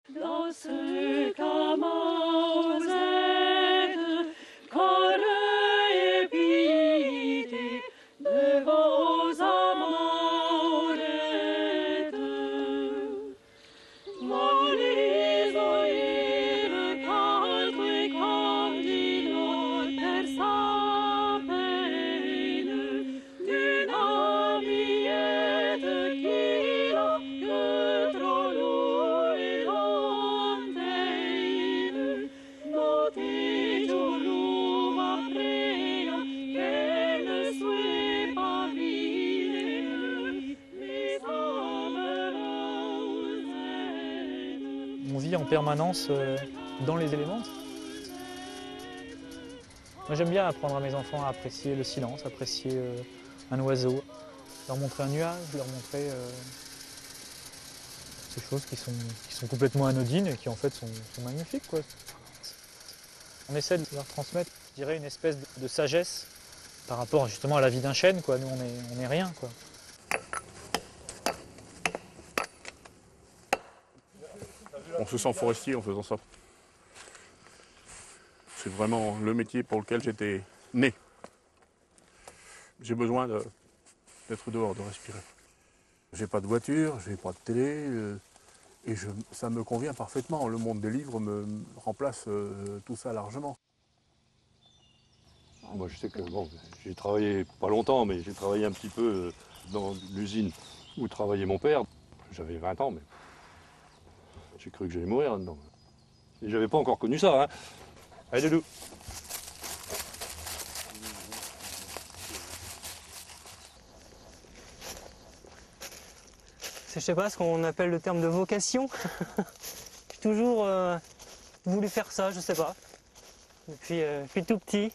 Dans ce Camazette, corps épité de vos amourettes, mollis oïr calque candidot per sa peine, d'une amillette qui l'a que trop lourd et lontaine, notez toujours après qu'elle ne soit pas vide, les amourettes. On vit en permanence dans les éléments. Moi j'aime bien apprendre à mes enfants à apprécier le silence, apprécier un oiseau, leur montrer un nuage, leur montrer ces choses qui sont complètement anodines et qui en fait sont magnifiques, quoi. On essaie de leur transmettre, je dirais, une espèce de sagesse par rapport justement à la vie d'un chêne, quoi. Nous on est rien, quoi. On se sent forestier en faisant ça. C'est vraiment le métier pour lequel j'étais né. J'ai besoin d'être dehors, de respirer. J'ai pas de voiture, j'ai pas de télé, et ça me convient parfaitement. Le monde des livres me remplace tout ça largement. Moi je sais que bon, j'ai travaillé pas longtemps, mais j'ai travaillé un petit peu dans l'usine où travaillait mon père. J'avais 20 ans, mais j'ai cru que j'allais mourir là-dedans. Et j'avais pas encore connu ça, hein. Allez, Doudou. Je sais pas ce qu'on appelle le terme de vocation. J'ai toujours voulu faire ça, je sais pas. Depuis tout petit,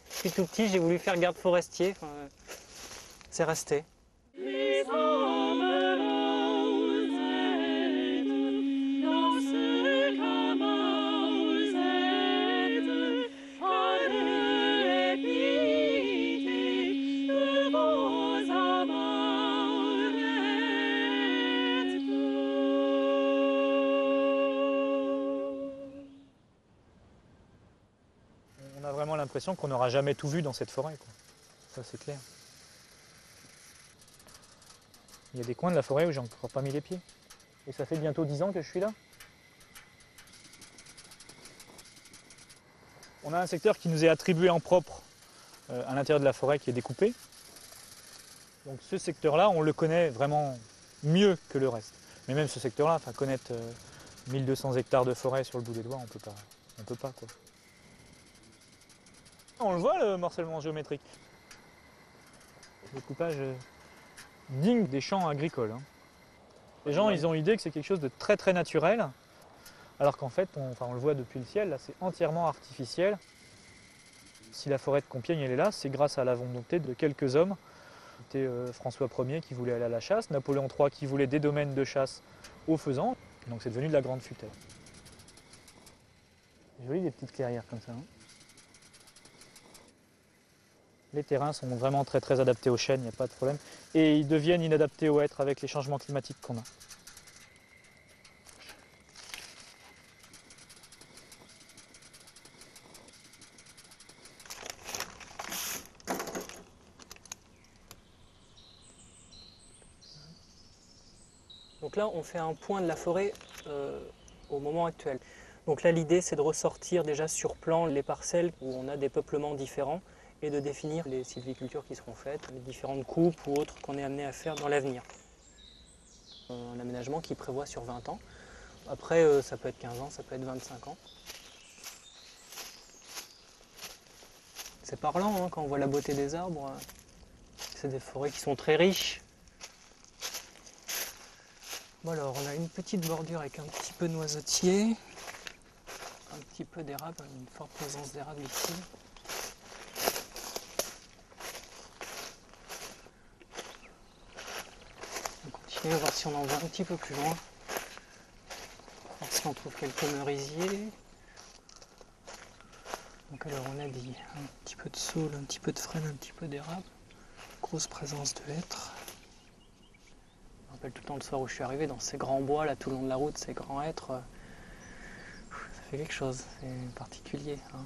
j'ai voulu faire garde forestier. Enfin, c'est resté. Les amourettes, dans ce Camazette, corps épité de vos amourettes. On a vraiment l'impression qu'on n'aura jamais tout vu dans cette forêt, quoi. Ça c'est clair. Il y a des coins de la forêt où j'ai encore pas mis les pieds. Et ça fait bientôt 10 ans que je suis là. On a un secteur qui nous est attribué en propre à l'intérieur de la forêt qui est découpé. Donc ce secteur-là, on le connaît vraiment mieux que le reste. Mais même ce secteur-là, enfin, connaître 1200 hectares de forêt sur le bout des doigts, on peut pas, quoi. On le voit, le morcellement géométrique. Découpage digne des champs agricoles, hein. Les gens, ils ont l'idée que c'est quelque chose de très très naturel, alors qu'en fait, on le voit depuis le ciel, là, c'est entièrement artificiel. Si la forêt de Compiègne elle est là, c'est grâce à la volonté de quelques hommes. C'était François Ier qui voulait aller à la chasse, Napoléon III qui voulait des domaines de chasse aux faisans, donc c'est devenu de la grande futaie. C'est joli des petites clairières comme ça, hein. Les terrains sont vraiment très très adaptés aux chênes, il n'y a pas de problème. Et ils deviennent inadaptés aux hêtres avec les changements climatiques qu'on a. Donc là, on fait un point de la forêt au moment actuel. Donc là, l'idée, c'est de ressortir déjà sur plan les parcelles où on a des peuplements différents et de définir les sylvicultures qui seront faites, les différentes coupes ou autres qu'on est amené à faire dans l'avenir. Un aménagement qui prévoit sur 20 ans. Après, ça peut être 15 ans, ça peut être 25 ans. C'est parlant, hein, quand on voit la beauté des arbres. C'est des forêts qui sont très riches. Bon alors, on a une petite bordure avec un petit peu de noisetier, un petit peu d'érable, une forte présence d'érable ici. On continue à voir si on en voit un petit peu plus loin. Voir si on trouve quelques merisiers. Donc alors on a dit un petit peu de saule, un petit peu de frêne, un petit peu d'érable. Grosse présence de hêtres. Je me rappelle tout le temps le soir où je suis arrivé dans ces grands bois là tout le long de la route, ces grands hêtres. fait quelque chose, c'est particulier. Hein.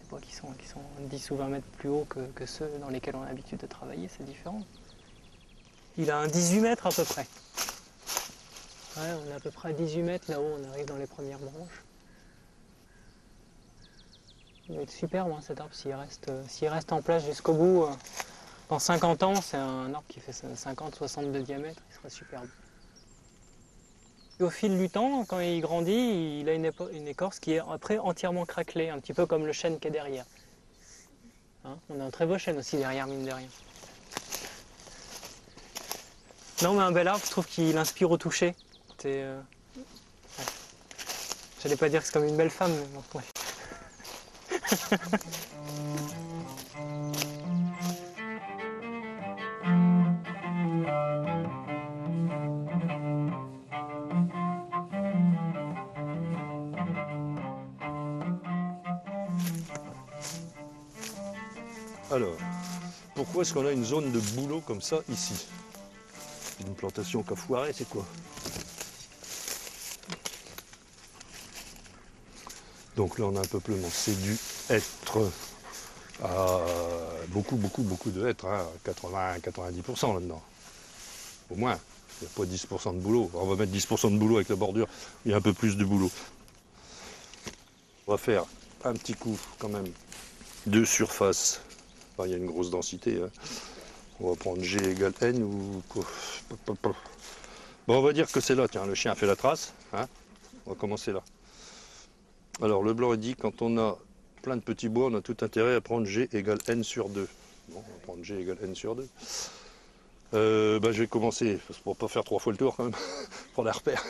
Les bois qui sont 10 ou 20 mètres plus hauts que ceux dans lesquels on a l'habitude de travailler, c'est différent. Il a un 18 mètres à peu près. Ouais, on est à peu près à 18 mètres là-haut, on arrive dans les premières branches. Il va être superbe hein, cet arbre s'il reste en place jusqu'au bout. Dans 50 ans, c'est un arbre qui fait 50-60 de diamètre, il sera superbe. Et au fil du temps, quand il grandit, il a une écorce qui est après entièrement craquelée, un petit peu comme le chêne qui est derrière. Hein, on a un très beau chêne aussi derrière, mine de rien. Non, mais un bel arbre, je trouve qu'il inspire au toucher. Ouais. J'allais pas dire que c'est comme une belle femme, mais bon, ouais. Alors, pourquoi est-ce qu'on a une zone de bouleau comme ça ici? Une plantation qu'a foiré, c'est quoi? Donc là, on a un peuplement. C'est du hêtre. Beaucoup de hêtres, hein, 80-90% là-dedans. Au moins. Il n'y a pas 10% de boulot. On va mettre 10% de boulot avec la bordure. Il y a un peu plus de boulot. On va faire un petit coup quand même de surface. Enfin, il y a une grosse densité. Hein. On va prendre G égale N ou quoi. Bon, on va dire que c'est là. Tiens, le chien a fait la trace. Hein. On va commencer là. Alors, le blanc, il dit quand on a plein de petits bois, on a tout intérêt à prendre G égale N sur 2. Bon, on va prendre G égale N sur 2. Je vais commencer, pour ne pas faire 3 fois le tour quand même, pour la repère,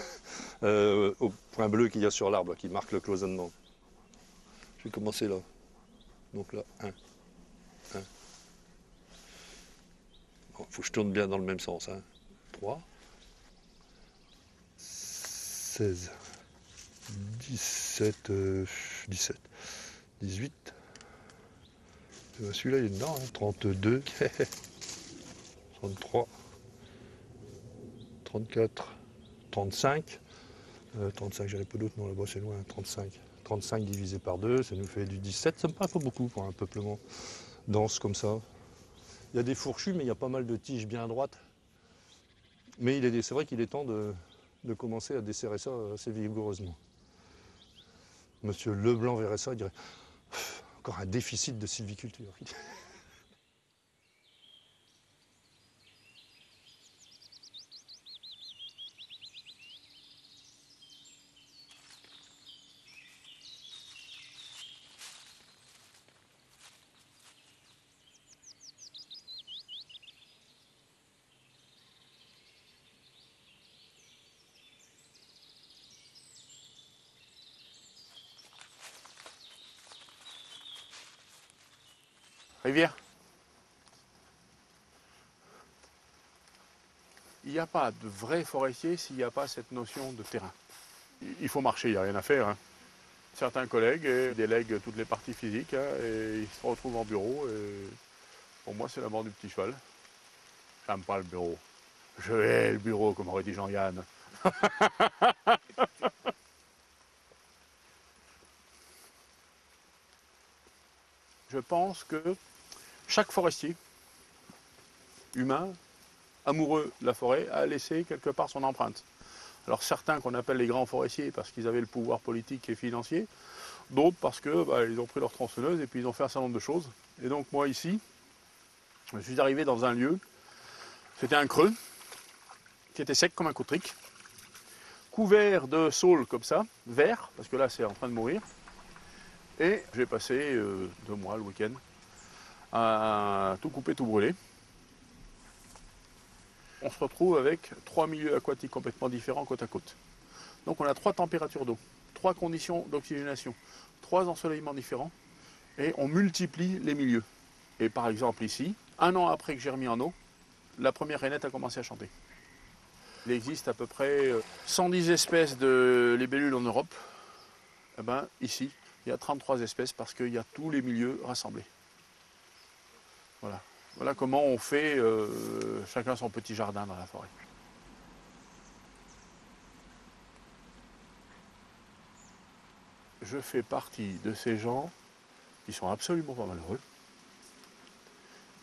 au point bleu qu'il y a sur l'arbre, qui marque le cloisonnement. Je vais commencer là. Donc là, 1. Bon, faut que je tourne bien dans le même sens. Hein. 3. 16. 17. 17. 18. Celui-là, il est dedans. Hein. 32. 33, 34, 35, 35, j'avais peu d'autres, non là-bas c'est loin, 35. 35 divisé par 2, ça nous fait du 17, ça me paraît pas beaucoup pour un peuplement dense comme ça. Il y a des fourchus, mais il y a pas mal de tiges bien droites. Mais c'est vrai qu'il est temps de commencer à desserrer ça assez vigoureusement. Monsieur Leblanc verrait ça, il dirait « Encore un déficit de sylviculture ». Rivière. Il n'y a pas de vrai forestier s'il n'y a pas cette notion de terrain. Il faut marcher, il n'y a rien à faire. Hein. Certains collègues délèguent toutes les parties physiques hein, et ils se retrouvent en bureau. Et pour moi, c'est la mort du petit cheval. J'aime pas le bureau. Je hais le bureau, comme aurait dit Jean-Yann. Je pense que chaque forestier, humain, amoureux de la forêt, a laissé quelque part son empreinte. Alors certains qu'on appelle les grands forestiers parce qu'ils avaient le pouvoir politique et financier, d'autres parce que ils ont pris leur tronçonneuse et puis ils ont fait un certain nombre de choses. Et donc moi ici, je suis arrivé dans un lieu, c'était un creux, qui était sec comme un coutric, couvert de saules comme ça, vert, parce que là c'est en train de mourir. Et j'ai passé 2 mois le week-end à tout couper, tout brûler. On se retrouve avec 3 milieux aquatiques complètement différents côte à côte. Donc on a 3 températures d'eau, 3 conditions d'oxygénation, 3 ensoleillements différents et on multiplie les milieux. Et par exemple ici, 1 an après que j'ai remis en eau, la première rainette a commencé à chanter. Il existe à peu près 110 espèces de libellules en Europe. Eh ben, ici, il y a 33 espèces parce qu'il y a tous les milieux rassemblés. Voilà. Voilà comment on fait chacun son petit jardin dans la forêt. je fais partie de ces gens qui sont absolument pas malheureux,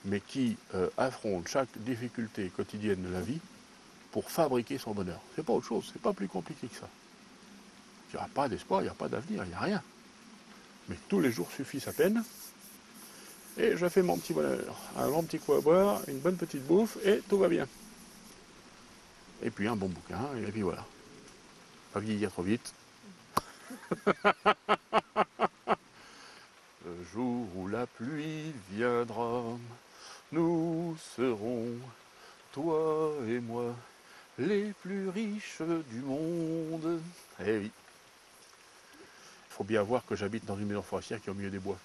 mais qui affrontent chaque difficulté quotidienne de la vie pour fabriquer son bonheur. C'est pas autre chose, c'est pas plus compliqué que ça. Il n'y a pas d'espoir, il n'y a pas d'avenir, il n'y a rien. Mais tous les jours suffisent à peine. Et je fais mon petit bonheur. Un bon petit coup à boire, une bonne petite bouffe, et tout va bien. Et puis un bon bouquin, et puis voilà. Pas vieillir trop vite. Le jour où la pluie viendra, nous serons, toi et moi, les plus riches du monde. Eh oui. Il faut bien voir que j'habite dans une maison forestière qui est au milieu des bois.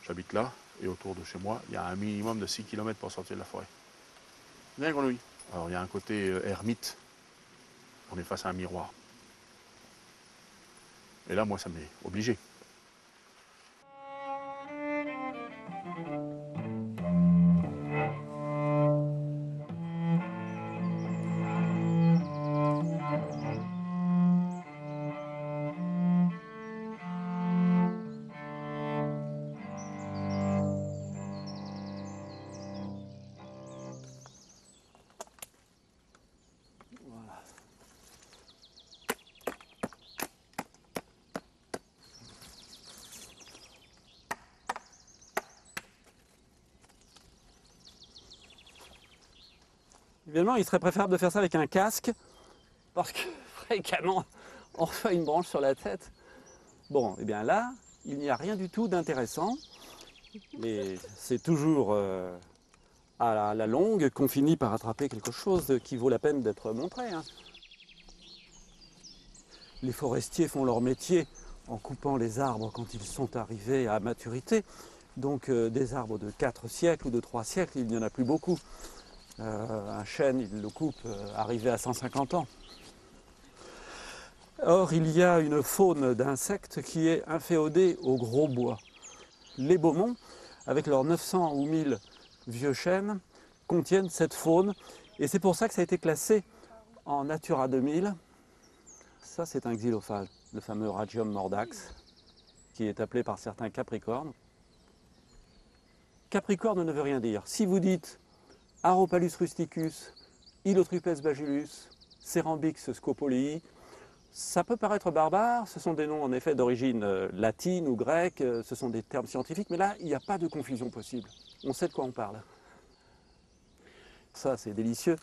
J'habite là, et autour de chez moi, il y a un minimum de 6 km pour sortir de la forêt. Bien grenouille. Alors il y a un côté ermite. On est face à un miroir. Et là, moi, ça m'est obligé. Évidemment, il serait préférable de faire ça avec un casque, parce que fréquemment, on reçoit une branche sur la tête. Bon, et bien là, il n'y a rien du tout d'intéressant, mais c'est toujours à la longue qu'on finit par attraper quelque chose qui vaut la peine d'être montré, hein. Les forestiers font leur métier en coupant les arbres quand ils sont arrivés à maturité. Donc des arbres de 4 siècles ou de 3 siècles, il n'y en a plus beaucoup. Un chêne, il le coupe arrivé à 150 ans. Or, il y a une faune d'insectes qui est inféodée au gros bois. Les Beaumont, avec leurs 900 ou 1000 vieux chênes, contiennent cette faune. Et c'est pour ça que ça a été classé en Natura 2000. Ça, c'est un xylophage, le fameux Rhagium mordax, qui est appelé par certains capricorne. Capricorne ne veut rien dire. Si vous dites Aropalus rusticus, Ilotrupes bagulus, Cerambix scopolii, ça peut paraître barbare, ce sont des noms en effet d'origine latine ou grecque, ce sont des termes scientifiques, mais là, il n'y a pas de confusion possible. On sait de quoi on parle. Ça, c'est délicieux.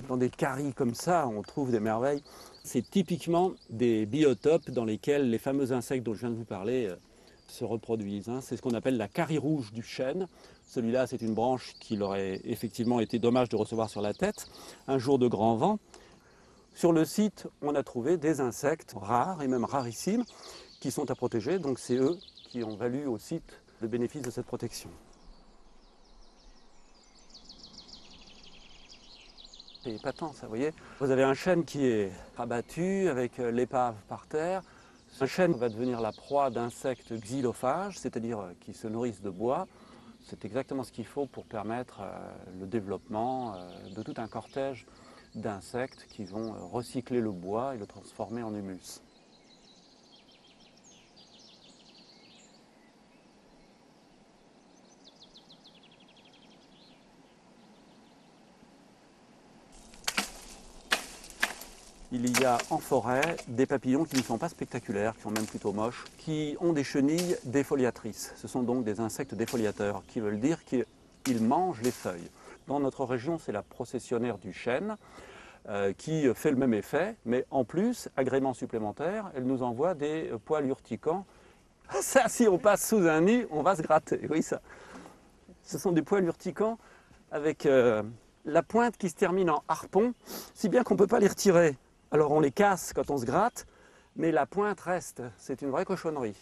Dans des caries comme ça, on trouve des merveilles. C'est typiquement des biotopes dans lesquels les fameux insectes dont je viens de vous parler se reproduisent, hein. C'est ce qu'on appelle la carie rouge du chêne. Celui-là, c'est une branche qu'il aurait effectivement été dommage de recevoir sur la tête un jour de grand vent. Sur le site, on a trouvé des insectes rares et même rarissimes qui sont à protéger. Donc c'est eux qui ont valu au site le bénéfice de cette protection. C'est épatant, ça, vous voyez. Vous avez un chêne qui est abattu avec l'épave par terre. Ce chêne va devenir la proie d'insectes xylophages, c'est-à-dire qui se nourrissent de bois. C'est exactement ce qu'il faut pour permettre le développement de tout un cortège d'insectes qui vont recycler le bois et le transformer en humus. Il y a en forêt des papillons qui ne sont pas spectaculaires, qui sont même plutôt moches, qui ont des chenilles défoliatrices. Ce sont donc des insectes défoliateurs, qui veulent dire qu'ils mangent les feuilles. Dans notre région, c'est la processionnaire du chêne qui fait le même effet, mais en plus, agrément supplémentaire, elle nous envoie des poils urticants. Ça, si on passe sous un nid, on va se gratter. Oui, ça. Ce sont des poils urticants avec la pointe qui se termine en harpon, si bien qu'on ne peut pas les retirer. Alors on les casse quand on se gratte, mais la pointe reste. C'est une vraie cochonnerie.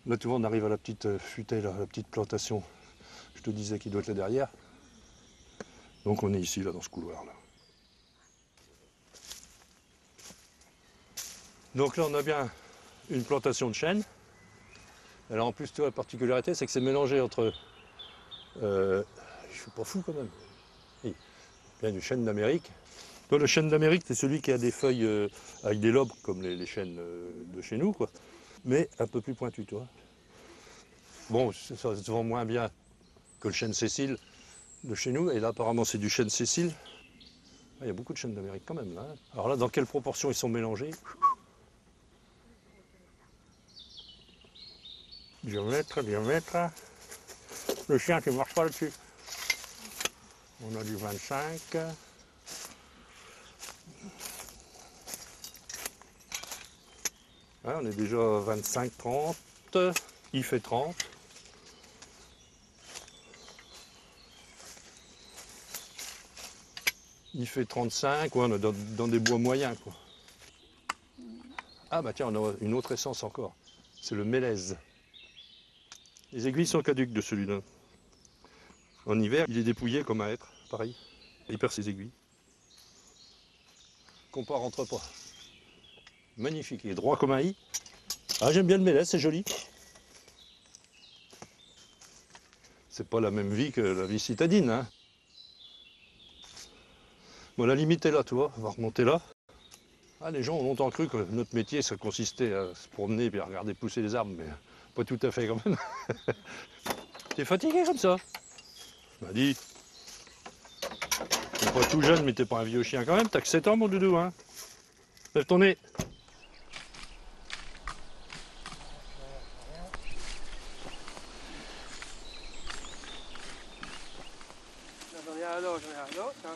Là, tu vois, on arrive à la petite futaie, là, la petite plantation. Je te disais qu'il doit être là derrière. Donc on est ici, là, dans ce couloir-là. Donc là, on a bien une plantation de chêne. Alors en plus, tu vois, la particularité, c'est que c'est mélangé entre... je suis pas fou quand même. Oui, bien du chêne d'Amérique Toi, le chêne d'Amérique, c'est celui qui a des feuilles avec des lobes, comme les chênes de chez nous, quoi. Mais un peu plus pointu, toi. Bon, ça se vend moins bien que le chêne Cécile de chez nous. Et là, apparemment, c'est du chêne Cécile. Ah, il y a beaucoup de chênes d'Amérique quand même, là. Alors là, dans quelle proportion ils sont mélangés? Diamètre. Le chien qui ne marche pas dessus. On a du 25. Ouais, on est déjà à 25, 30. Il fait 30. Il fait 35. Ouais, on est dans des bois moyens, quoi. Ah bah tiens, on a une autre essence encore. C'est le mélèze. Les aiguilles sont caduques de celui-là. En hiver, il est dépouillé comme un hêtre, pareil. Il perd ses aiguilles. Compas rentre pas. Magnifique, il est droit comme un i. Ah, j'aime bien le mélèze, c'est joli. C'est pas la même vie que la vie citadine, hein. Bon, la limite est là, tu vois, on va remonter là. Ah, les gens ont longtemps cru que notre métier, ça consistait à se promener et à regarder pousser les arbres, mais pas tout à fait quand même. T'es fatigué comme ça? Bah dis. T'es pas tout jeune, mais t'es pas un vieux chien quand même, t'as que 7 ans, mon doudou, hein. Lève ton nez. J'en ai un là, tiens.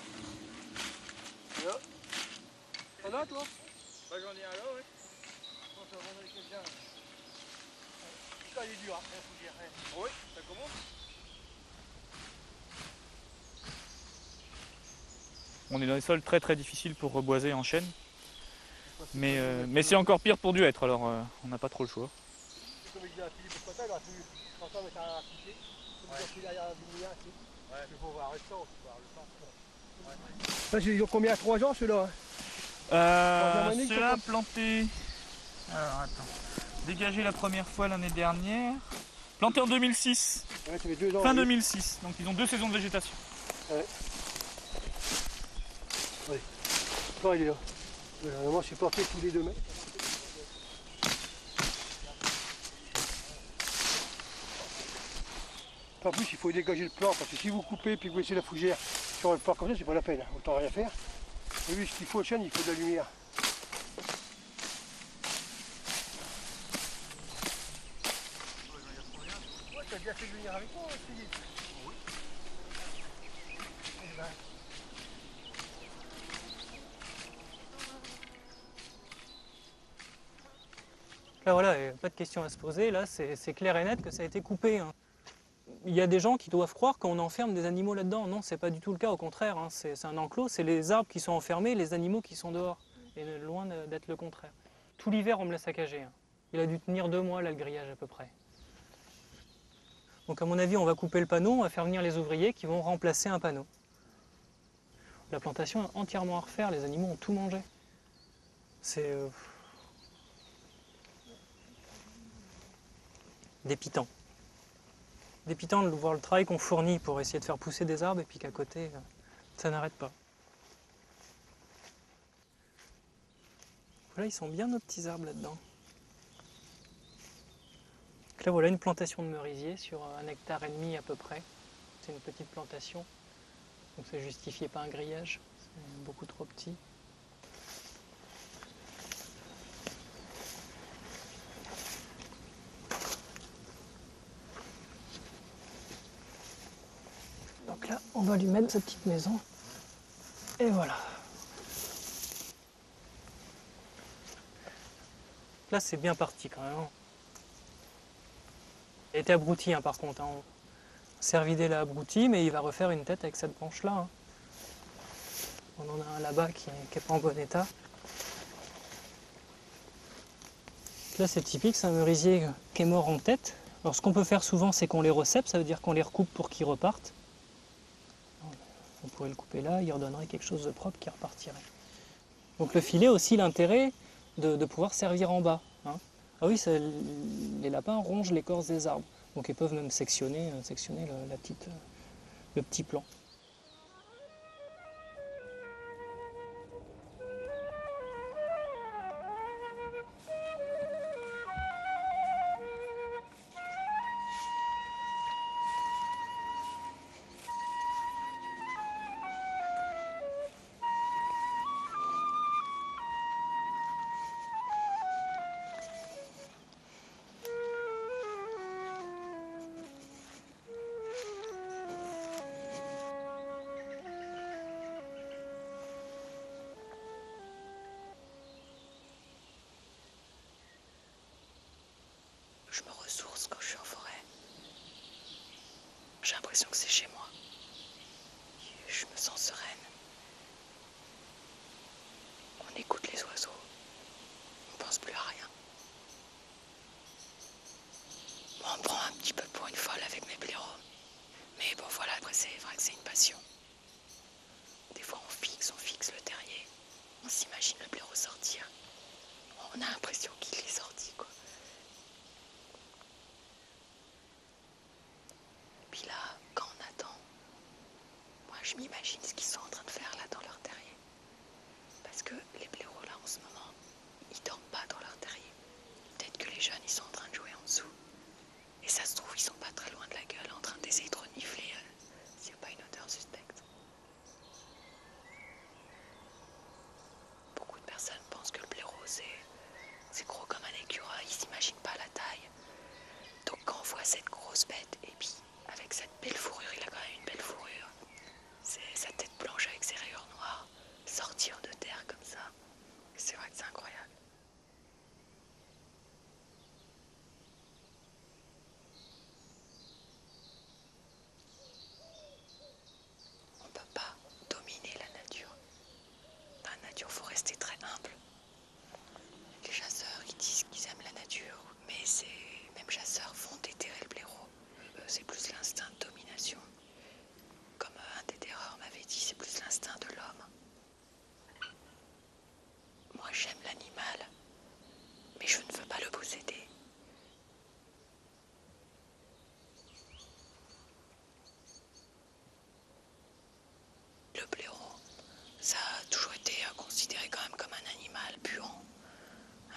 Là. T'en as, toi? Bah, j'en ai un là, oui. Bon, ça va avec quelqu'un. Ça, il est dur, après, faut dire. Oui, ça commence. On est dans des sols très très difficiles pour reboiser en chêne. Mais c'est encore pire pour du hêtre, alors on n'a pas trop le choix. C'est comme il dit à Philippe Escotta, il aurait pu s'entendre avec un piqué. Comme il a pris derrière la lumière ici. Il faut voir le temps, il faut voir le temps. Ça, ils ont combien? 3 ans, ceux-là? Ceux-là plantés. Alors attends. Dégagé la première fois l'année dernière. Planté en 2006. Ouais, ça fait 2 ans. Fin 2006. Donc ils ont 2 saisons de végétation. Ouais. Ouais. Quand il est là. Normalement, je suis porté tous les 2 mètres. En plus, il faut dégager le plan, parce que si vous coupez puis vous laissez la fougère sur le plan comme ça, c'est pas la peine, autant rien faire. Et vu ce qu'il faut au chêne, il faut de la lumière. Ouais, t'as bien fait de venir avec moi, Philippe. Oui. Là voilà, il n'y a pas de question à se poser, là c'est clair et net que ça a été coupé, hein. Il y a des gens qui doivent croire qu'on enferme des animaux là-dedans. Non, c'est pas du tout le cas, au contraire, hein. C'est un enclos, c'est les arbres qui sont enfermés, les animaux qui sont dehors. Et loin d'être le contraire. Tout l'hiver, on me l'a saccagé, hein. Il a dû tenir 2 mois là, le grillage à peu près. Donc à mon avis, on va couper le panneau, on va faire venir les ouvriers qui vont remplacer un panneau. La plantation est entièrement à refaire, les animaux ont tout mangé. C'est dépitant. Dépitant de voir le travail qu'on fournit pour essayer de faire pousser des arbres et puis qu'à côté, ça n'arrête pas. Voilà, ils sont bien nos petits arbres là-dedans. Donc là, voilà une plantation de merisier sur 1,5 hectare à peu près. C'est une petite plantation, donc ça ne justifiait pas un grillage, c'est beaucoup trop petit. Donc là, on va lui mettre sa petite maison. Et voilà. Là, c'est bien parti quand même. Il a été abruti, hein, par contre, hein. Cervidé l'a abruti, mais il va refaire une tête avec cette branche-là, hein. On en a un là-bas qui n'est pas en bon état. Là, c'est typique, c'est un merisier qui est mort en tête. Alors, ce qu'on peut faire souvent, c'est qu'on les recèpe, ça veut dire qu'on les recoupe pour qu'ils repartent. On pourrait le couper là, il redonnerait quelque chose de propre qui repartirait. Donc le filet a aussi l'intérêt de pouvoir servir en bas, hein. Ah oui, les lapins rongent l'écorce des arbres, donc ils peuvent même sectionner le petit plan. je me ressource quand je suis en forêt. J'ai l'impression que c'est chez moi. Je me sens sereine. On écoute les oiseaux. On pense plus à rien. Bon, on me prend un petit peu pour une folle avec mes blaireaux. Mais bon voilà, après c'est vrai que c'est une passion. Des fois on fixe le terrier. On s'imagine le blaireau sortir. On a l'impression qu'il est sorti, quoi. Puis là, quand on attend, moi je m'imagine ce qu'ils sont en train de faire là dans leur terrier. Parce que les blaireaux là en ce moment, ils dorment pas dans leur terrier. Peut-être que les jeunes ils sont en train de jouer en dessous. Et ça se trouve, ils sont pas très loin de la gueule en train d'essayer de renifler s'il n'y a pas une odeur suspecte. Beaucoup de personnes pensent que le blaireau c'est gros comme un écureuil, ils s'imaginent pas la taille. Donc quand on voit cette grosse bête, et puis avec cette belle fourrure, il a quand même une belle fourrure, c'est sa tête blanche avec ses rayures noires, sortir de terre comme ça, c'est vrai que c'est incroyable. On peut pas dominer la nature. Dans la nature, faut rester très humble. Les chasseurs, ils disent qu'ils aiment la nature, mais ces mêmes chasseurs font déterrer le blaireau. C'est plus l'instinct de domination. Comme un des terreurs m'avait dit, c'est plus l'instinct de l'homme. Moi, j'aime l'animal, mais je ne veux pas le posséder. Le blaireau, ça a toujours été considéré quand même comme un animal puant.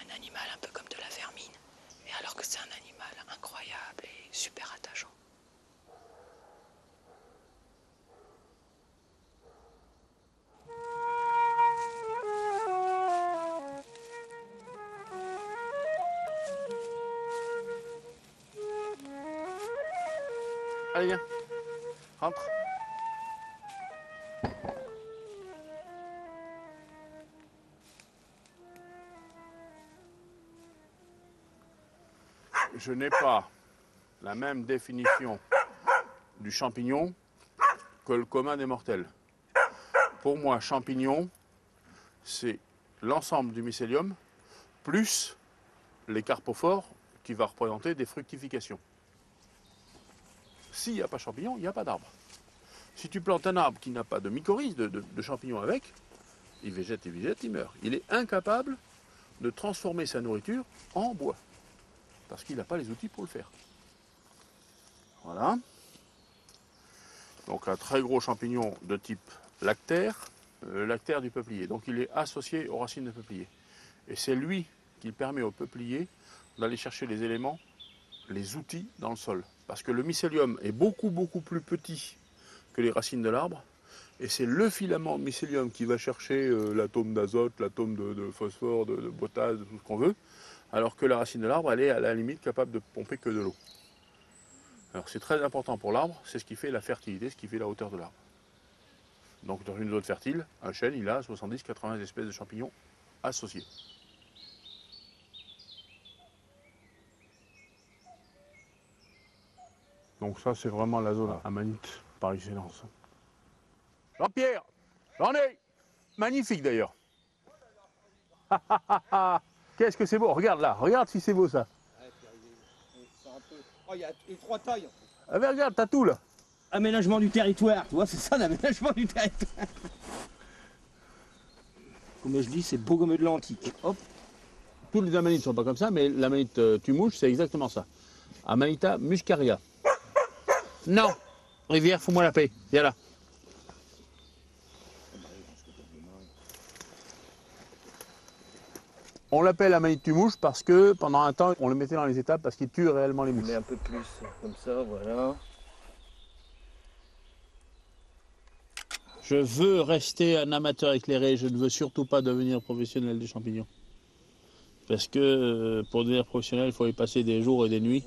Un animal un peu comme de la vermine. Et alors que c'est un animal incroyable et super attachant. Allez, viens. Rentre. Je n'ai pas la même définition du champignon que le commun des mortels. Pour moi, champignon, c'est l'ensemble du mycélium plus les carpophores qui va représenter des fructifications. S'il n'y a pas champignon, il n'y a pas d'arbre. Si tu plantes un arbre qui n'a pas de mycorhize, de champignons avec, il végète, il meurt. Il est incapable de transformer sa nourriture en bois. Parce qu'il n'a pas les outils pour le faire. Voilà. Donc un très gros champignon de type lactaire, le lactaire du peuplier. Donc il est associé aux racines de peuplier. Et c'est lui qui permet au peuplier d'aller chercher les éléments, les outils dans le sol. Parce que le mycélium est beaucoup plus petit que les racines de l'arbre. Et c'est le filament de mycélium qui va chercher l'atome d'azote, l'atome de phosphore, de potasse, de tout ce qu'on veut. Alors que la racine de l'arbre, elle est à la limite capable de pomper que de l'eau. Alors c'est très important pour l'arbre, c'est ce qui fait la fertilité, ce qui fait la hauteur de l'arbre. Donc dans une zone fertile, un chêne, il a 70-80 espèces de champignons associés. Donc ça c'est vraiment la zone amanite par excellence. Jean-Pierre, j'en ai. Magnifique d'ailleurs. Qu'est-ce que c'est beau, regarde là, regarde si c'est beau ça. Oh, il y a les trois tailles. Ah mais regarde, t'as tout là. Aménagement du territoire, tu vois, c'est ça l'aménagement du territoire. Comme je dis, c'est beau comme de l'antique. Hop. Tous les amanites ne sont pas comme ça, mais l'amanite tumouche, c'est exactement ça. Amanita muscaria. Non, Rivière, fous-moi la paix. Viens là. On l'appelle amanite tumouche parce que pendant un temps, on le mettait dans les étapes parce qu'il tue réellement les On mouches. met un peu plus, comme ça, voilà. Je veux rester un amateur éclairé, je ne veux surtout pas devenir professionnel des champignons. Parce que pour devenir professionnel, il faut y passer des jours et des nuits.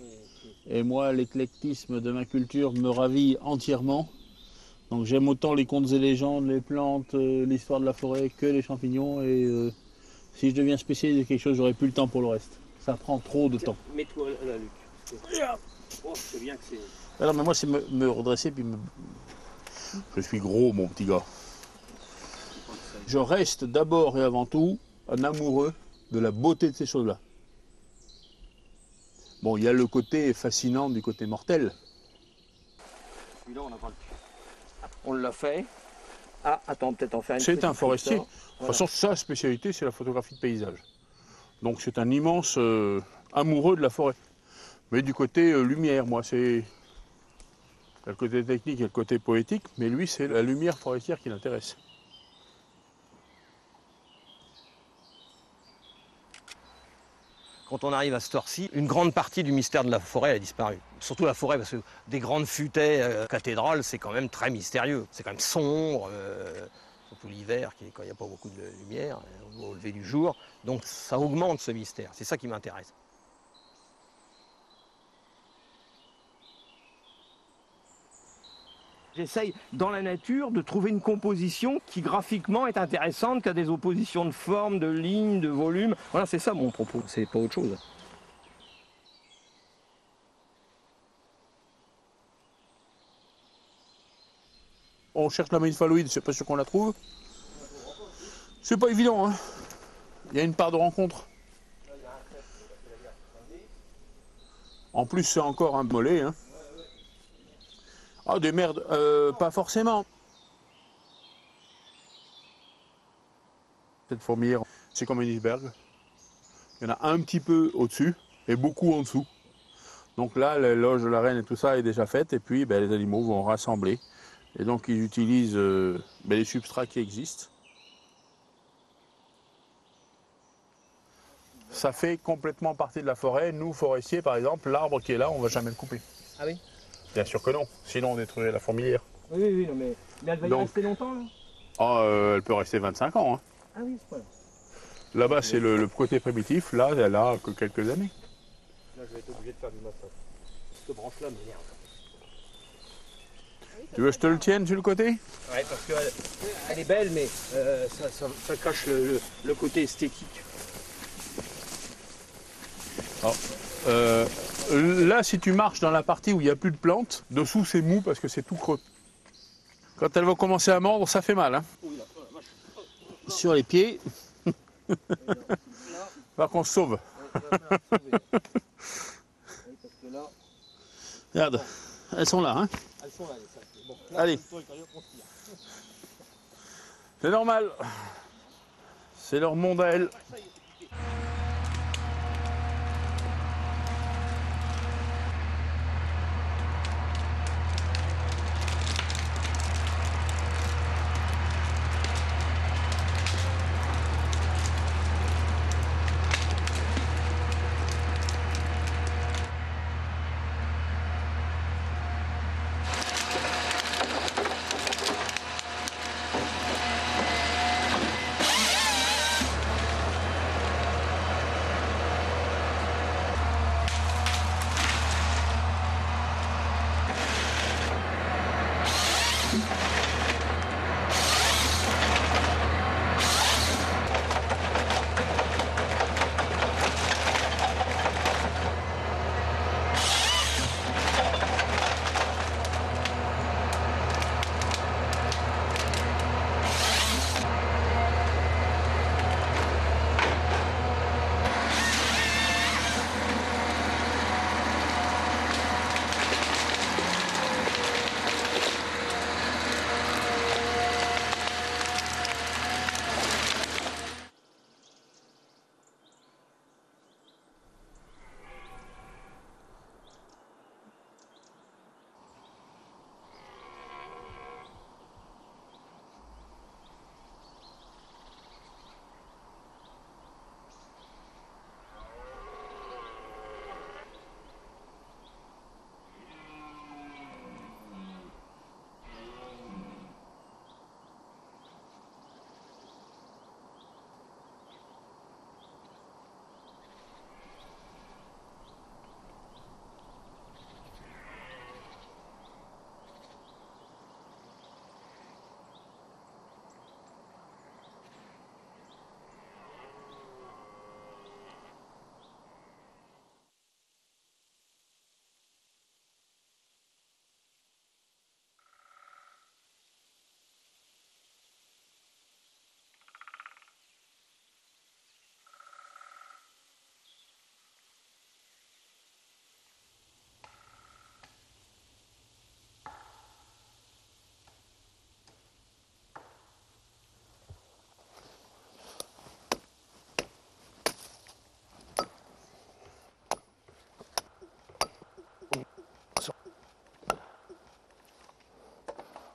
Et moi, l'éclectisme de ma culture me ravit entièrement. Donc j'aime autant les contes et légendes, les plantes, l'histoire de la forêt que les champignons. Et si je deviens spécialiste de quelque chose, j'aurai plus le temps pour le reste. Ça prend trop de temps. Mets-toi là, Luc. Oh, c'est bien que c'est... Alors, mais moi, c'est me redresser puis me... Je suis gros, mon petit gars. Je reste d'abord et avant tout un amoureux de la beauté de ces choses-là. Bon, il y a le côté fascinant du côté mortel. Celui-là, on n'a pas le cul. On l'a fait. Ah, attends, peut-être en faire une C'est petite un forestier. photo. De toute Voilà. façon, sa spécialité, c'est la photographie de paysage. Donc c'est un immense amoureux de la forêt. Mais du côté lumière, moi, c'est... Il y a le côté technique et le côté poétique, mais lui, c'est la lumière forestière qui l'intéresse. Quand on arrive à cette heure-ci, une grande partie du mystère de la forêt a disparu. Surtout la forêt, parce que des grandes futaies cathédrales, c'est quand même très mystérieux. C'est quand même sombre, surtout l'hiver, quand il n'y a pas beaucoup de lumière, au lever du jour. Donc ça augmente ce mystère, c'est ça qui m'intéresse. J'essaye, dans la nature, de trouver une composition qui graphiquement est intéressante, qui a des oppositions de forme, de lignes, de volume. Voilà, c'est ça mon propos, c'est pas autre chose. On cherche la magniphaloïde, c'est pas sûr qu'on la trouve. C'est pas évident, hein. Il y a une part de rencontre. En plus, c'est encore un mollet, hein. Ah, des merdes, pas forcément. Cette fourmilière, c'est comme un iceberg. Il y en a un petit peu au-dessus et beaucoup en dessous. Donc là, la loge de la reine et tout ça est déjà faite. Et puis, ben, les animaux vont rassembler. Et donc, ils utilisent les substrats qui existent. Ça fait complètement partie de la forêt. Nous, forestiers, par exemple, l'arbre qui est là, on ne va jamais le couper. Ah oui? Bien sûr que non, sinon on détruirait la fourmilière. Oui, non, mais elle va y Donc- rester longtemps, là? Ah, elle peut rester 25 ans. Hein. Ah oui, c'est pas là. Là-bas, c'est le côté primitif. Là, elle a que quelques années. Là, je vais être obligé de faire du massage. Cette branche-là m'énerve. Tu veux que je te le tienne sur le côté? Ouais, parce qu'elle est belle, mais ça cache le côté esthétique. Là, si tu marches dans la partie où il n'y a plus de plantes, dessous c'est mou parce que c'est tout creux. Quand elle va commencer à mordre, ça fait mal. Hein. Sur les pieds, Faut qu'on se sauve. regarde, elles sont là, hein. Elles sont là, les sacs. Bon, Allez. C'est normal. C'est leur monde à elles.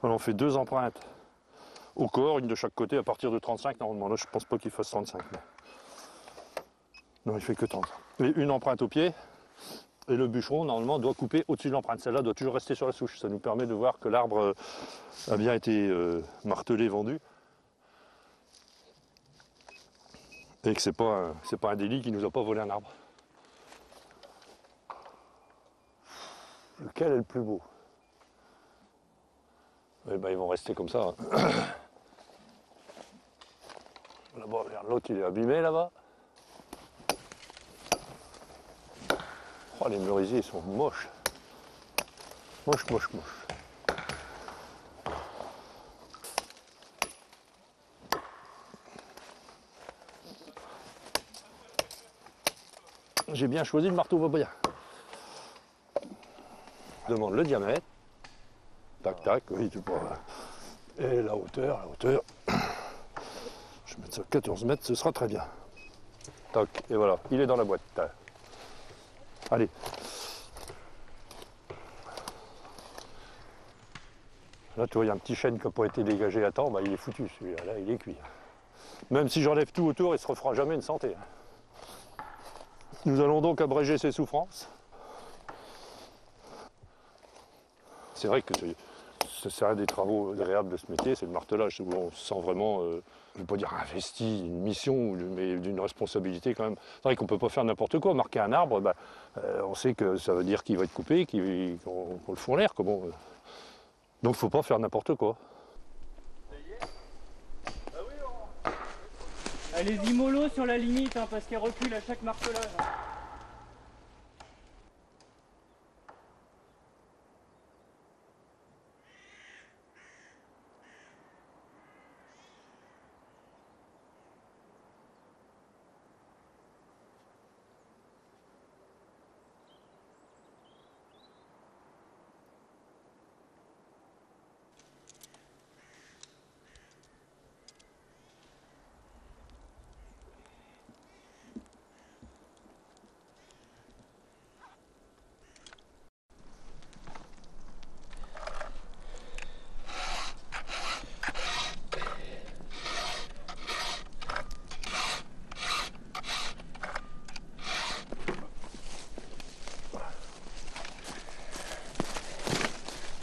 Voilà, on fait 2 empreintes au corps, une de chaque côté à partir de 35. Normalement, là, je pense pas qu'il fasse 35. Mais... non, il fait que 30. Et une empreinte au pied. Et le bûcheron, normalement, doit couper au-dessus de l'empreinte. Celle-là doit toujours rester sur la souche. Ça nous permet de voir que l'arbre a bien été martelé, vendu. Et que c'est pas un délit qui nous a pas volé un arbre. Lequel est le plus beau? Eh ben, ils vont rester comme ça. Hein. Là-bas, regarde, l'autre il est abîmé là-bas. Oh, les merisiers ils sont moches. Moches, moches, moches. J'ai bien choisi le marteau Vaubriand. Demande le diamètre. Tac, tac, oui, tu peux. Et la hauteur, Je vais mettre ça 14 mètres, ce sera très bien. Tac, et voilà, il est dans la boîte. Allez. Là, tu vois, il y a un petit chêne qui n'a pas été dégagé à temps, bah, il est foutu, celui-là, là, il est cuit. Même si j'enlève tout autour, il ne se refera jamais une santé. Nous allons donc abréger ses souffrances. C'est vrai que c'est un des travaux agréables de ce métier, c'est le martelage, où on se sent vraiment, je ne veux pas dire investi, une mission, mais d'une responsabilité quand même. C'est vrai qu'on ne peut pas faire n'importe quoi. Marquer un arbre, bah, on sait que ça veut dire qu'il va être coupé, qu'on le fout en l'air. Donc il ne faut pas faire n'importe quoi. Allez-y mollo sur la limite, hein, parce qu'elle recule à chaque martelage. Hein.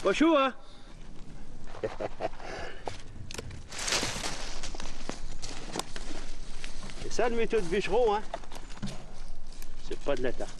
Pas chaud, hein? C'est ça le méthode bûcheron, hein? C'est pas de la tarte.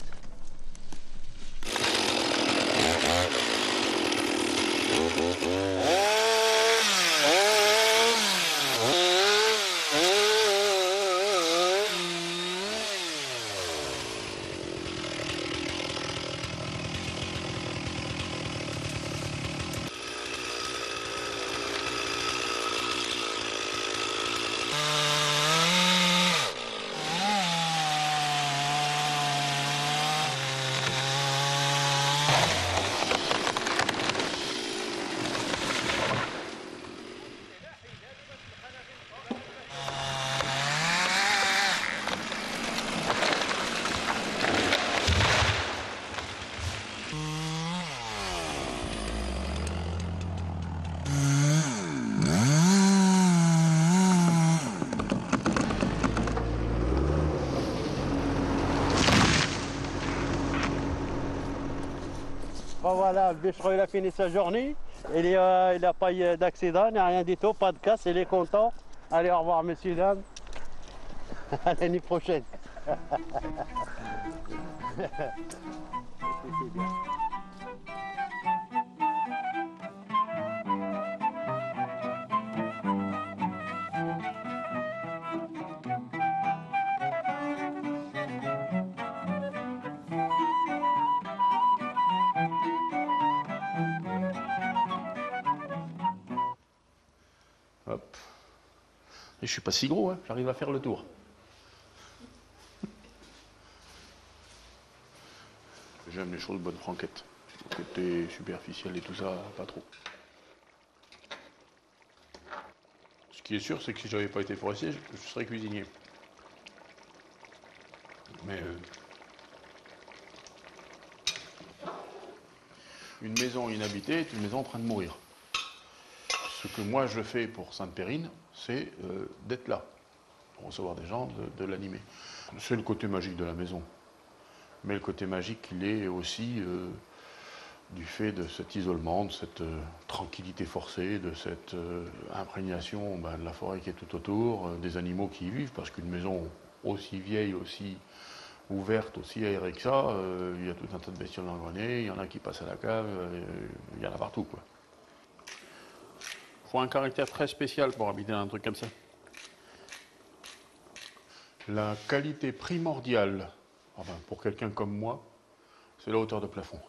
Bon voilà, le bûcheron il a fini sa journée, il n'a pas eu d'accident, ni rien du tout, pas de casse, il est content. Allez, au revoir messieurs, dames. À l'année prochaine. Hop. Et je suis pas si gros, hein. J'arrive à faire le tour. J'aime les choses bonne franquette. Le côté superficiel et tout ça, pas trop. Ce qui est sûr, c'est que si j'avais pas été forestier, je serais cuisinier. Mais une maison inhabitée est une maison en train de mourir. Ce que moi je fais pour Sainte-Périne, c'est d'être là, pour recevoir des gens, de l'animer. C'est le côté magique de la maison. Mais le côté magique, il est aussi du fait de cet isolement, de cette tranquillité forcée, de cette imprégnation de la forêt qui est tout autour, des animaux qui y vivent, parce qu'une maison aussi vieille, aussi ouverte, aussi aérée que ça, il y a tout un tas de bestioles dans le grenier, il y en a qui passent à la cave, il y en a partout, quoi. Il faut un caractère très spécial pour habiter un truc comme ça. La qualité primordiale, enfin, pour quelqu'un comme moi, c'est la hauteur de plafond.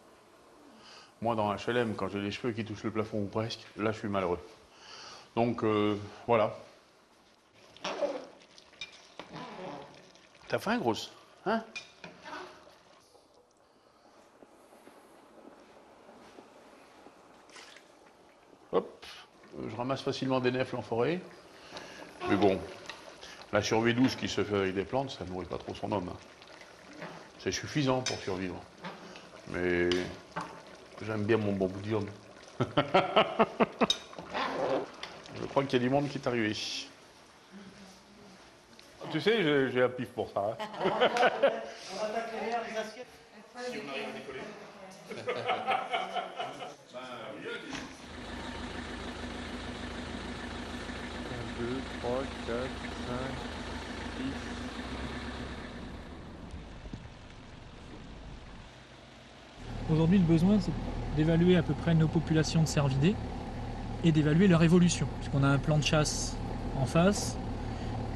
Moi, dans un HLM, quand j'ai les cheveux qui touchent le plafond ou presque, là, je suis malheureux. Donc, voilà. T'as faim, grosse? Hein? Hop. Je ramasse facilement des nèfles en forêt. Mais bon, la survie douce qui se fait avec des plantes, ça ne nourrit pas trop son homme. C'est suffisant pour survivre. Mais j'aime bien mon bon bout de viande. Je crois qu'il y a du monde qui est arrivé. Tu sais, j'ai un pif pour ça. Hein. On va t'acquérir les assiettes. Si on arrive à décoller. 2, 3, 4, 5, 6. Aujourd'hui, le besoin, c'est d'évaluer à peu près nos populations de cervidés et d'évaluer leur évolution, puisqu'on a un plan de chasse en face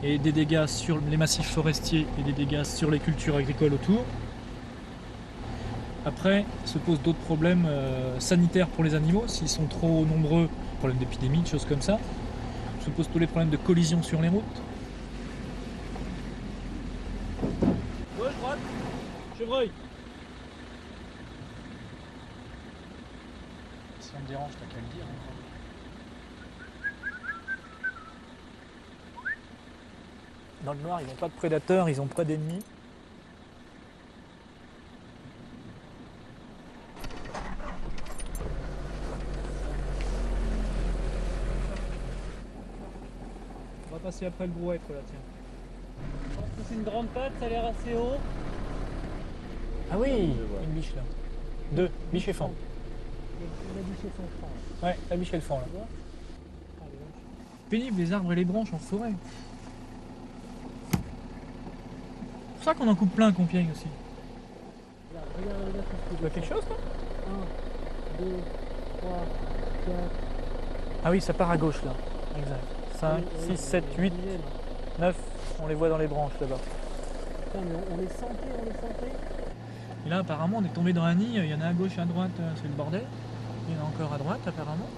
et des dégâts sur les massifs forestiers et des dégâts sur les cultures agricoles autour. Après, se posent d'autres problèmes sanitaires pour les animaux, s'ils sont trop nombreux, problèmes d'épidémie, de choses comme ça. Se posent tous les problèmes de collision sur les routes. Gauche, droite, chevreuil. Si on me dérange, t'as qu'à le dire. Dans le noir, ils n'ont pas de prédateurs, ils n'ont pas d'ennemis. On va passer après le brouette là, tiens. Je pense que c'est une grande patte, ça a l'air assez haut. Ah oui, une biche là. Deux, biche et fan. La biche et son fan. Ouais, la biche et le fan là. Pénible les arbres et les branches en forêt. C'est pour ça qu'on en coupe plein à Compiègne aussi. Regarde, tu vois quelque chose toi? 1, 2, 3, 4. Ah oui, ça part à gauche là. Exact. 5, 6, 7, 8, 9, on les voit dans les branches là-bas. Putain, mais on les sentait. Et là, apparemment, on est tombé dans un nid, il y en a à gauche et à droite, c'est le bordel. Il y en a encore à droite, apparemment.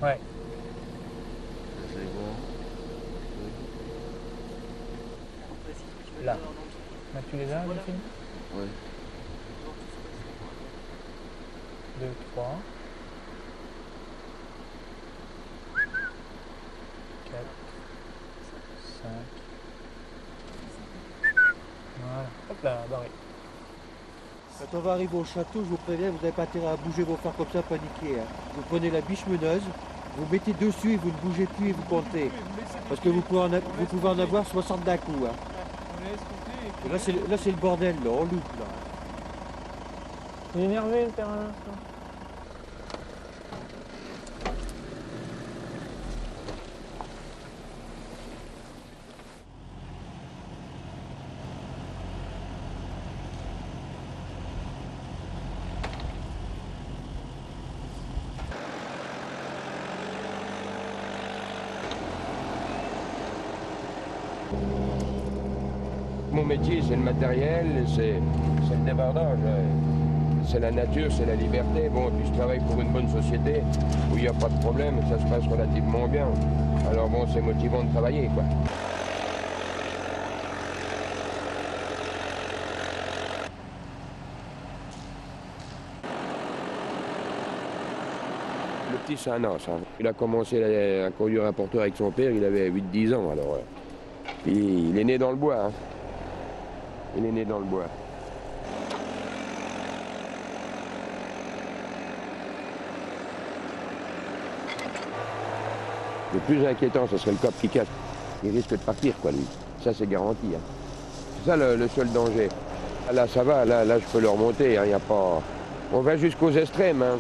Ouais. Je les vois. Là. Là, tu les as, Delphine? Oui. 2, 3. 4, 5. Voilà. Hop là, barré. Quand on va arriver au château, je vous préviens, vous n'avez pas intérêt à bouger vos fers comme ça, paniquer. Hein. Vous prenez la biche meneuse, vous mettez dessus et vous ne bougez plus et vous comptez. Parce que vous pouvez en avoir 60 d'un coup. Hein. Et là, c'est le bordel, là, on loupe. Là. Il est énervé le père Alain. Mon métier, c'est le matériel, c'est le débardage. C'est la nature, c'est la liberté. Bon, et puis je travaille pour une bonne société où il n'y a pas de problème, ça se passe relativement bien. Alors bon, c'est motivant de travailler, quoi. Le petit, c'est un as. Hein. Il a commencé à conduire un porteur avec son père, il avait 8-10 ans. Alors, il est né dans le bois. Hein. Il est né dans le bois. Le plus inquiétant, ce serait le coffre qui casse. Il risque de partir, quoi, lui. Ça, c'est garanti. Hein. C'est ça le seul danger. Là, ça va, là je peux le remonter. Hein, y a pas... On va jusqu'aux extrêmes. Hein.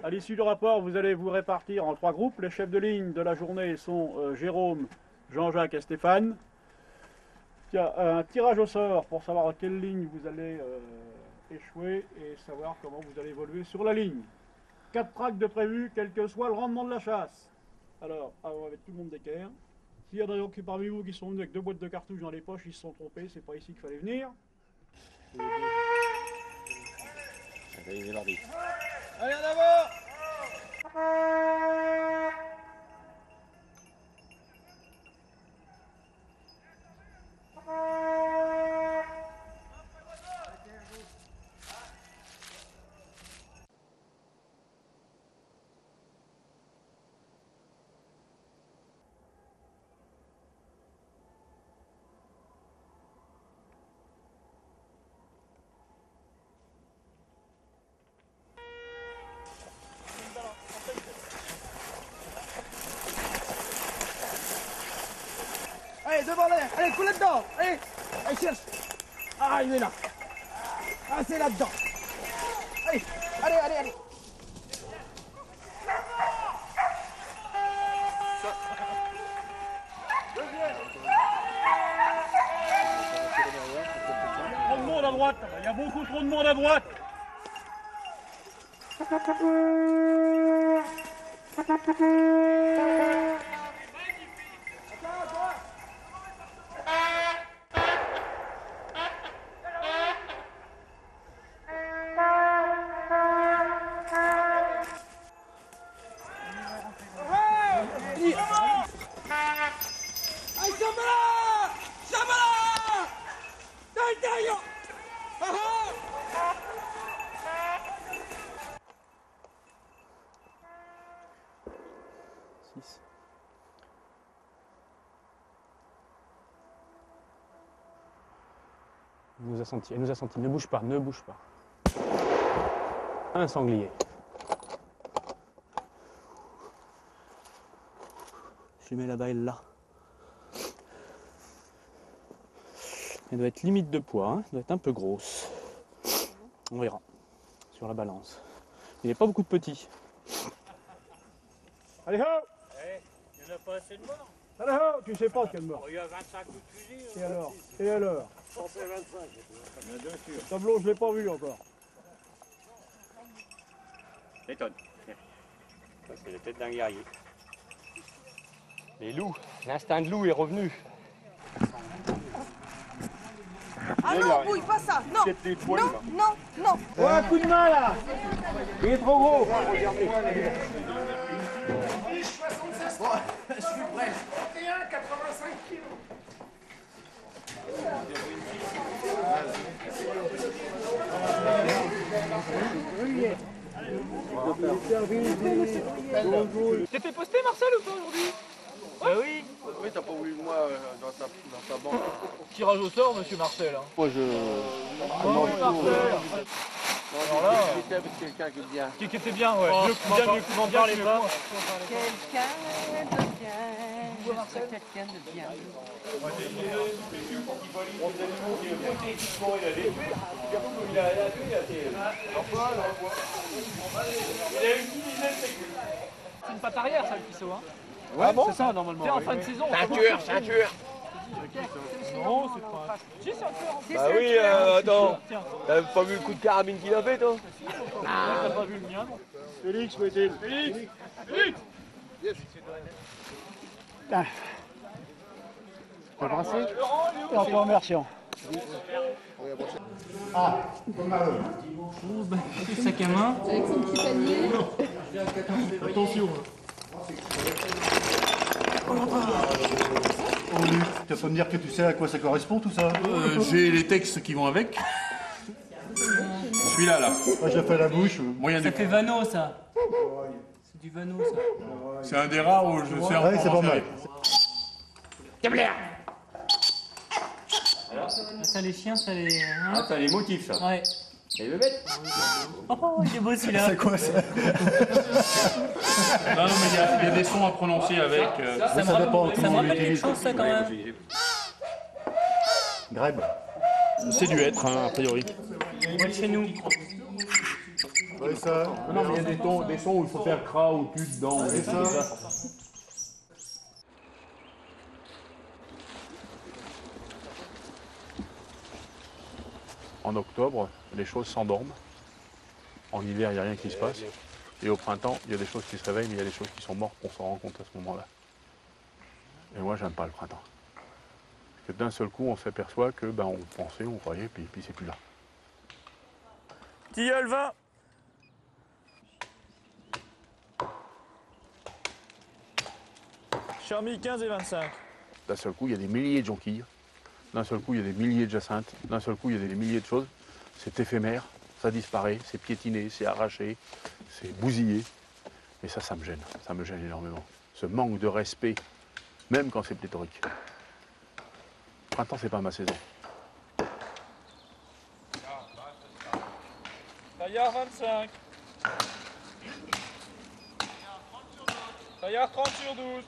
À l'issue du rapport, vous allez vous répartir en 3 groupes. Les chefs de ligne de la journée sont Jérôme, Jean-Jacques et Stéphane. Il y a un tirage au sort pour savoir à quelle ligne vous allez échouer et savoir comment vous allez évoluer sur la ligne. 4 tracts de prévu, quel que soit le rendement de la chasse. Alors, avec tout le monde d'équerre. S'il y en a qui parmi vous qui sont venus avec 2 boîtes de cartouches dans les poches, ils se sont trompés, c'est pas ici qu'il fallait venir. Allez, mardi. Allez, en avant! Allez, devant l'air, allez, coule là-dedans, allez, allez, cherche. Ah, il est là. Ah, c'est là-dedans. Allez, allez, allez, allez. Trop de monde à droite, il y a beaucoup trop de monde à droite. Allez, Sabala! Sabala! Dans l'intérieur! Ah ah! Elle nous a senti. Ne bouge pas, ne bouge pas. Un sanglier. Je lui mets là-bas, elle là. Elle doit être limite de poids, hein. Elle doit être un peu grosse. On verra sur la balance. Il n'y a pas beaucoup de petits. Allez, ho! Il n'y en a pas assez de morts. Allez, ho! Tu sais pas qu'il y a de mort. Il y a 25 coups de fusil. Et alors? Et alors? 125. Bien sûr. Le tableau, je l'ai pas vu encore. Étonne. Ça, c'est la tête d'un guerrier. Les loups, l'instinct de loup est revenu. Ah non, bouille, pas ça, non! Non, non, non! Ouais, un coup de main là! Il est trop gros! Je suis prêt. 31, 85 kilos. T'es fait poster Marcel ou pas aujourd'hui? Oui. Oui, t'as pas voulu de moi dans ta banque. Tirage au sort, monsieur Marcel. Hein. Moi, je... Non, Marcel. Alors là... J'étais avec quelqu'un qui est bien. Qui était bien, ouais. Quelqu'un de bien. Quelqu'un de bien. C'est une patte arrière, ça, le pisseau, hein? Ouais, ah bon, c'est ça, normalement. T'es en fin de saison. Ceinture. Non, c'est pas... Si, c'est un tueur. Bah oui, attends. T'as pas vu le coup de carabine qu'il a fait, toi? T'as pas vu le mien, non? Félix, où est-il? Félix! Félix! T'as brassé? Et encore immersion. Ah, Petit sac à main. Avec son petit panier. attention. Oh Luc, tu vas pas me dire que tu sais à quoi ça correspond tout ça? J'ai les textes qui vont avec. Celui-là, là. Moi je l'ai fait à la bouche. Moyen Ça du... fait Vano, ça. C'est du Vano, ça. C'est un des rares où je sais Ouais, c'est pas mal. Ça, les chiens, ça les... hein. Ah, t'as les motifs, ça. Ouais. Et le bête. Oh, il est beau celui-là. C'est quoi ça? Non, non, mais il y a des sons à prononcer avec. Ça me rappelle quelque chose, ça, quand même. Grèbe. C'est du être, hein, a priori. Ouais, chez nous. Ouais, ça. Non, mais il y a des sons où il faut faire cra ou tu dedans. Ouais, ça. En octobre, les choses s'endorment. En hiver, il n'y a rien qui se passe. Et au printemps, il y a des choses qui se réveillent, mais il y a des choses qui sont mortes, on s'en rend compte à ce moment-là. Et moi, j'aime pas le printemps. Parce que d'un seul coup, on s'aperçoit que on pensait, on croyait, puis c'est plus là. Tilleul 20. Charmy 15 et 25. D'un seul coup, il y a des milliers de jonquilles. D'un seul coup, il y a des milliers de jacinthes. D'un seul coup, il y a des milliers de choses. C'est éphémère, ça disparaît, c'est piétiné, c'est arraché, c'est bousillé. Et ça me gêne. Ça me gêne énormément. Ce manque de respect, même quand c'est pléthorique. Le printemps, c'est pas ma saison. Taillard 25. Taillard 30 sur 12.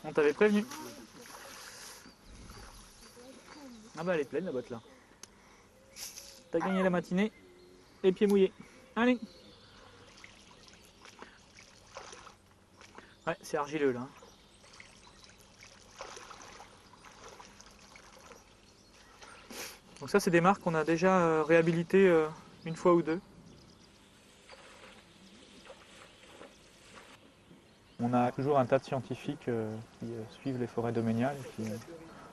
On t'avait prévenu. Ah bah elle est pleine la botte là. T'as gagné la matinée, les pieds mouillés. Allez. Ouais, c'est argileux là. Donc ça c'est des marques qu'on a déjà réhabilitées une fois ou deux. On a toujours un tas de scientifiques qui suivent les forêts domaniales et qui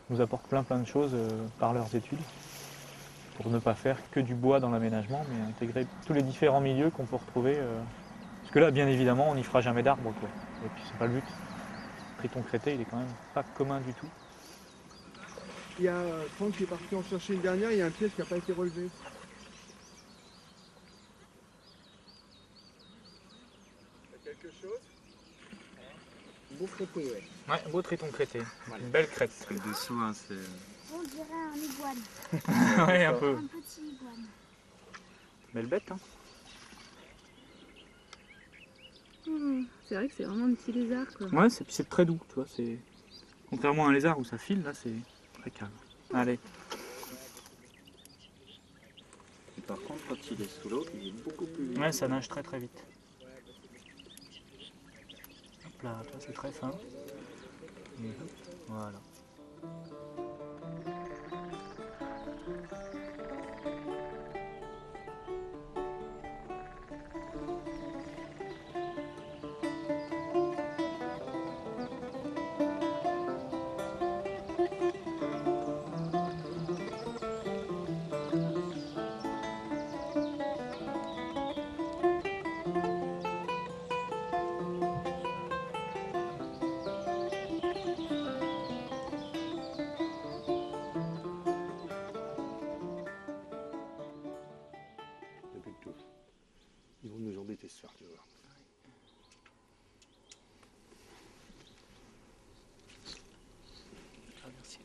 nous apportent plein de choses par leurs études pour ne pas faire que du bois dans l'aménagement, mais intégrer tous les différents milieux qu'on peut retrouver. Parce que là, bien évidemment, on n'y fera jamais d'arbres, quoi. Et puis c'est pas le but. Le triton crété, il est quand même pas commun du tout. Il y a Franck qui est parti en chercher une dernière, il y a un piège qui n'a pas été relevé. Il y a quelque chose? Beau crété, ouais. Ouais, beau triton crété. Une belle crête. Le dessous, hein, c'est... On dirait un iguane. Ouais, un peu. Un petit iguane. Belle bête, hein. C'est vrai que c'est vraiment un petit lézard, quoi. Ouais, c'est très doux, tu vois. Contrairement à un lézard où ça file, là, c'est très calme. Allez. Et par contre, quand il est sous l'eau, il est beaucoup plus vite. Ouais, ça nage très très vite. Hop là, tu vois, c'est très fin. Et hop, voilà. Depuis le tout. Ils vont nous embêter ce soir, tu vois. Ah, merci.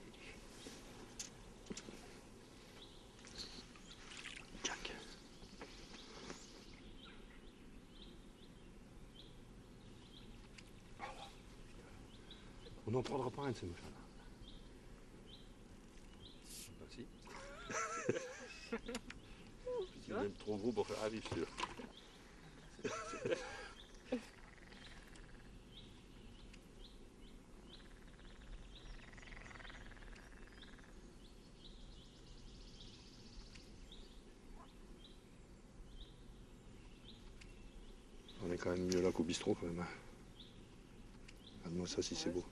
Jack. On n'en prendra pas un de ces machins-là. Ah, si. Il est même trop gros pour faire un vif, sûr. quand même mieux là qu'au bistrot quand même. Regarde-moi ça si c'est beau.